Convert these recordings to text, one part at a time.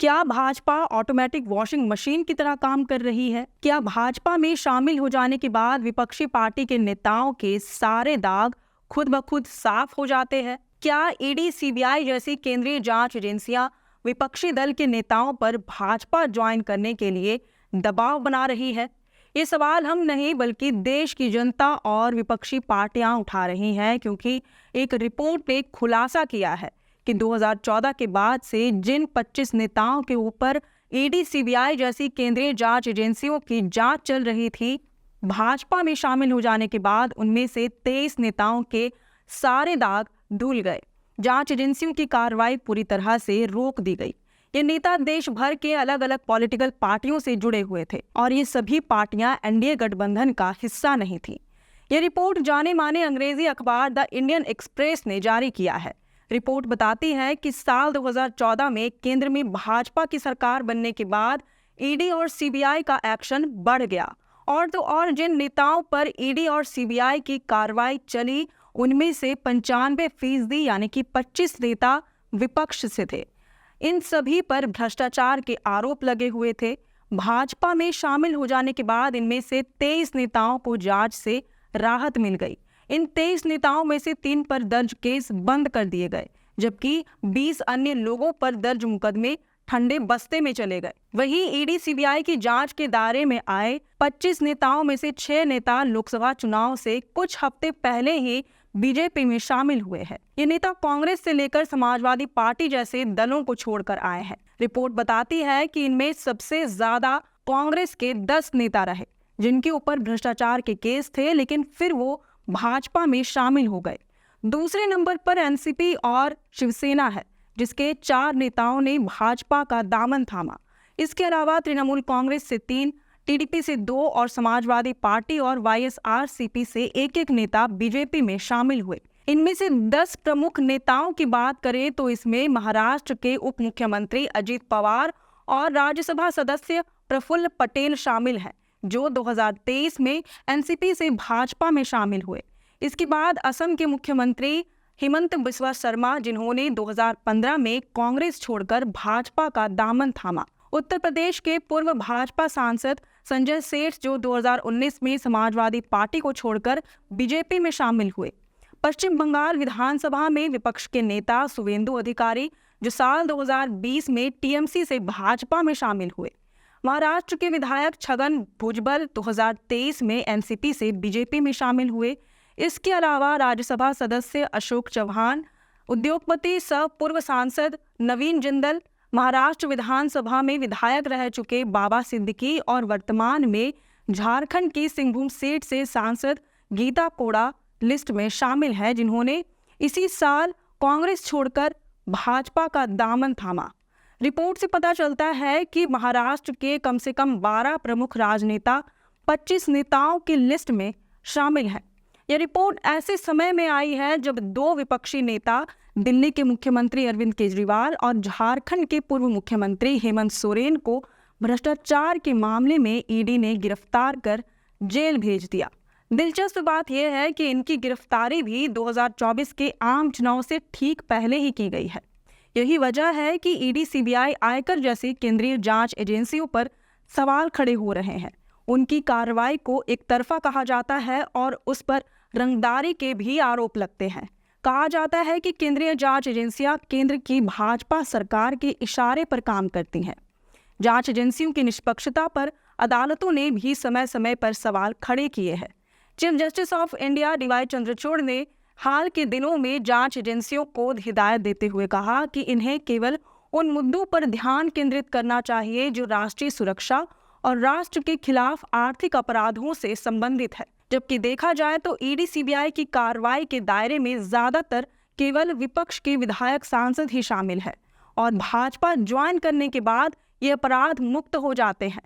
क्या Bhajpa automatic washing machine की तरह काम कर रही है? क्या भाजपा में शामिल हो जाने के बाद विपक्षी पार्टी के नेताओं के सारे दाग खुद ब खुद साफ हो जाते हैं? क्या ईडी, सीबीआई जैसी केंद्रीय जांच एजेंसियां विपक्षी दल के नेताओं पर भाजपा ज्वाइन करने के लिए दबाव बना रही है? ये सवाल हम नहीं बल्कि देश की जनता और विपक्षी पार्टियां उठा रही हैं, क्योंकि एक रिपोर्ट ने खुलासा किया है कि 2014 के बाद से जिन 25 नेताओं के ऊपर ईडी, सीबीआई जैसी केंद्रीय जांच एजेंसियों की जांच चल रही थी, भाजपा में शामिल हो जाने के बाद उनमें से 23 नेताओं के सारे दाग धुल गए। जांच एजेंसियों की कार्रवाई पूरी तरह से रोक दी गई। ये नेता देश भर के अलग अलग पॉलिटिकल पार्टियों से जुड़े हुए थे और ये सभी पार्टियां एनडीए गठबंधन का हिस्सा नहीं थी। ये रिपोर्ट जाने माने अंग्रेजी अखबार द इंडियन एक्सप्रेस ने जारी किया है। रिपोर्ट बताती है कि साल 2014 में केंद्र में भाजपा की सरकार बनने के बाद ईडी और सीबीआई का एक्शन बढ़ गया और तो और जिन नेताओं पर ईडी और सीबीआई की कार्रवाई चली उनमें से 95% यानी कि 25 नेता विपक्ष से थे। इन सभी पर भ्रष्टाचार के आरोप लगे हुए थे। भाजपा में शामिल हो जाने के बाद इनमें से 23 नेताओं को जांच से राहत मिल गई। इन 23 नेताओं में से 3 पर दर्ज केस बंद कर दिए गए, जबकि 20 अन्य लोगों पर दर्ज मुकदमे ठंडे बस्ते में चले गए। वहीं ईडी, सीबीआई की जांच के दायरे में आए 25 नेताओं में से 6 नेता लोकसभा चुनाव से कुछ हफ्ते पहले ही बीजेपी में शामिल हुए हैं। ये नेता कांग्रेस से लेकर समाजवादी पार्टी जैसे दलों को छोड़कर आए हैं। रिपोर्ट बताती है कि इनमें सबसे ज्यादा कांग्रेस के 10 नेता रहे जिनके ऊपर भ्रष्टाचार के केस थे, लेकिन फिर वो भाजपा में शामिल हो गए। दूसरे नंबर पर एनसीपी और शिवसेना है, जिसके 4 नेताओं ने भाजपा का दामन थामा। इसके अलावा तृणमूल कांग्रेस से 3, टीडीपी से 2 और समाजवादी पार्टी और वाईएसआरसीपी से एक नेता बीजेपी में शामिल हुए। इनमें से 10 प्रमुख नेताओं की बात करें तो इसमें महाराष्ट्र के उप मुख्यमंत्री अजित पवार और राज्यसभा सदस्य प्रफुल्ल पटेल शामिल हैं, जो 2023 में एनसीपी से भाजपा में शामिल हुए। इसके बाद असम के मुख्यमंत्री हेमंत बिस्वा शर्मा, जिन्होंने 2015 में कांग्रेस छोड़कर भाजपा का दामन थामा। उत्तर प्रदेश के पूर्व भाजपा सांसद संजय सेठ, जो 2019 में समाजवादी पार्टी को छोड़कर बीजेपी में शामिल हुए। पश्चिम बंगाल विधानसभा में विपक्ष के नेता शुवेंदु अधिकारी, जो साल 2020 में टीएमसी से भाजपा में शामिल हुए। महाराष्ट्र के विधायक छगन भुजबल 2023 में एनसीपी से बीजेपी में शामिल हुए। इसके अलावा राज्यसभा सदस्य अशोक चौहान, उद्योगपति सह पूर्व सांसद नवीन जिंदल, महाराष्ट्र विधानसभा में विधायक रह चुके बाबा सिद्दीकी और वर्तमान में झारखंड की सिंहभूम सीट से सांसद गीता कोड़ा लिस्ट में शामिल है, जिन्होंने इसी साल कांग्रेस छोड़कर भाजपा का दामन थामा। रिपोर्ट से पता चलता है कि महाराष्ट्र के कम से कम 12 प्रमुख राजनेता 25 नेताओं की लिस्ट में शामिल हैं। यह रिपोर्ट ऐसे समय में आई है जब 2 विपक्षी नेता, दिल्ली के मुख्यमंत्री अरविंद केजरीवाल और झारखंड के पूर्व मुख्यमंत्री हेमंत सोरेन को भ्रष्टाचार के मामले में ईडी ने गिरफ्तार कर जेल भेज दिया। दिलचस्प बात यह है कि इनकी गिरफ्तारी भी 2024 के आम चुनाव से ठीक पहले ही की गई है। यही वजह है कि ईडी, सीबीआई, आयकर जैसी केंद्रीय जांच एजेंसियों पर सवाल खड़े हो रहे हैं। उनकी कार्रवाई को एक तरफा कहा जाता है और उस पर रंगदारी के भी आरोप लगते हैं। कहा जाता है कि केंद्रीय जांच एजेंसियां केंद्र की भाजपा सरकार के इशारे पर काम करती हैं। जांच एजेंसियों की निष्पक्षता पर अदालतों ने भी समय समय पर सवाल खड़े किए हैं। Chief justice of India DY Chandrachud ने हाल के दिनों में जांच एजेंसियों को हिदायत देते हुए कहा कि इन्हें केवल उन मुद्दों पर ध्यान केंद्रित करना चाहिए जो राष्ट्रीय सुरक्षा और राष्ट्र के खिलाफ आर्थिक अपराधों से संबंधित है। जबकि देखा जाए तो ईडी, सीबीआई की कार्रवाई के दायरे में ज्यादातर केवल विपक्ष के विधायक, सांसद ही शामिल है और भाजपा ज्वाइन करने के बाद ये अपराध मुक्त हो जाते हैं।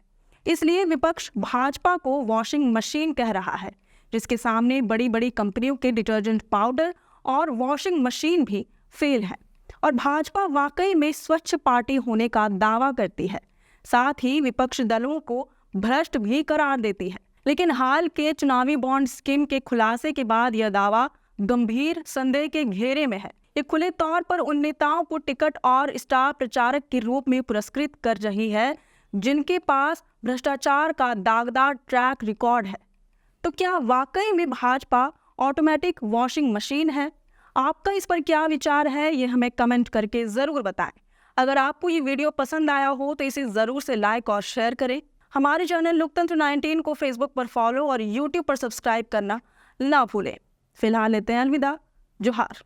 इसलिए विपक्ष भाजपा को वॉशिंग मशीन कह रहा है, जिसके सामने बड़ी बड़ी कंपनियों के डिटर्जेंट पाउडर और वॉशिंग मशीन भी फेल है। और भाजपा वाकई में स्वच्छ पार्टी होने का दावा करती है, साथ ही विपक्ष दलों को भ्रष्ट भी करार देती है। लेकिन हाल के चुनावी बॉन्ड स्कीम के खुलासे के बाद यह दावा गंभीर संदेह के घेरे में है। ये खुले तौर पर उन नेताओं को टिकट और स्टार प्रचारक के रूप में पुरस्कृत कर रही है जिनके पास भ्रष्टाचार का दागदार ट्रैक रिकॉर्ड है। तो क्या वाकई में भाजपा ऑटोमेटिक वॉशिंग मशीन है? आपका इस पर क्या विचार है, ये हमें कमेंट करके ज़रूर बताएं। अगर आपको ये वीडियो पसंद आया हो तो इसे ज़रूर से लाइक और शेयर करें। हमारे चैनल लोकतंत्र 19 को फेसबुक पर फॉलो और यूट्यूब पर सब्सक्राइब करना ना भूलें। फिलहाल लेते हैं अलविदा। जोहार।